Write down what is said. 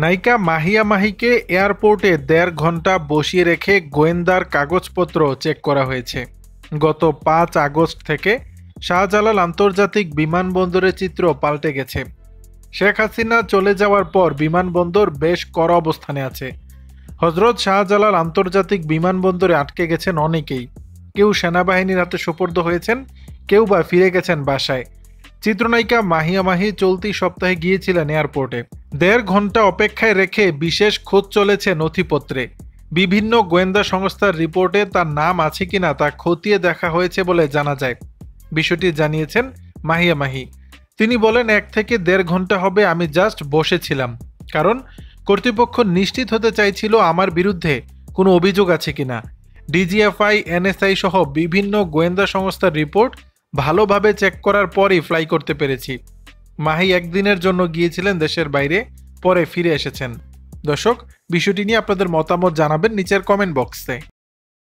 নায়িকা মাহিয়া মাহিকে এয়ারপোর্টে ১.৫ ঘন্টা বসিয়ে রেখে গোয়েন্দার কাগজপত্র চেক করা হয়েছে। গত ৫ আগস্ট থেকে শাহজালাল আন্তর্জাতিক বিমানবন্দরের চিত্র পাল্টে গেছে। শেখ হাসিনা চলে যাওয়ার পর বিমানবন্দর বেশ কড়া অবস্থানে আছে। হজরত শাহজালাল আন্তর্জাতিক বিমানবন্দরে আটকে গেছেন অনেকেই। কেউ সেনাবাহিনীর হাতে সোপর্দ হয়েছেন, কেউ বা ফিরে গেছেন বাসায়। চিত্রনায়িকা মাহিয়া মাহি চলতি সপ্তাহে গিয়েছিলেন এয়ারপোর্টে। ১.৫ ঘন্টা অপেক্ষায় রেখে বিশেষ খোঁজ চলেছে নথিপত্রে। বিভিন্ন গোয়েন্দা সংস্থার রিপোর্টে তার নাম আছে কিনা তা খতিয়ে দেখা হয়েছে বলে জানা যায়। বিষয়টি জানিয়েছেন মাহিয়া মাহি। তিনি বলেন, ১ থেকে ১.৫ ঘন্টা হবে আমি জাস্ট বসেছিলাম, কারণ কর্তৃপক্ষ নিশ্চিত হতে চাইছিল আমার বিরুদ্ধে কোনো অভিযোগ আছে কিনা। ডিজিএফআই, এনএসআই সহ বিভিন্ন গোয়েন্দা সংস্থার রিপোর্ট ভালোভাবে চেক করার পরই ফ্লাই করতে পেরেছি। মাহি একদিনের জন্য গিয়েছিলেন দেশের বাইরে, পরে ফিরে এসেছেন। দর্শক, বিষয়টি নিয়ে আপনাদের মতামত জানাবেন নিচের কমেন্ট বক্সে।